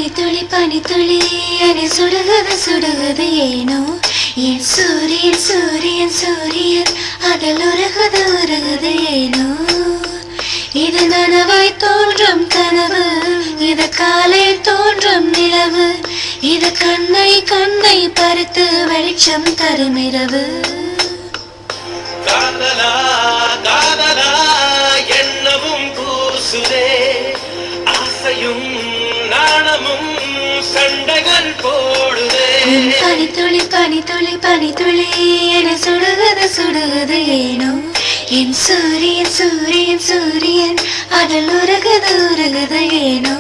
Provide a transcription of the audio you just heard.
பனி துளி என்னை சுடுகுது சுடுகுது ஏனோ என் சூரியன் சூரியன் சூரியன் அதில் உருகுது உருகுது ஏனோ இது நனவாய் தோன்றும் கனவு இது காலை தோன்றும் நிலவு இது கண்ணை கண்ணை பறித்து வெளிச்சம் தரும் இரவு காதலா காதலா என்னவும் கூசுதே ஆசையும் நாணமும் சண்டைகள் போடுதே பனி துளி என்னை சுடுகுது சுடுகுது ஏனோ என் சூரியன் சூரியன் சூரியன் அதில் உருகுது உருகுது ஏனோ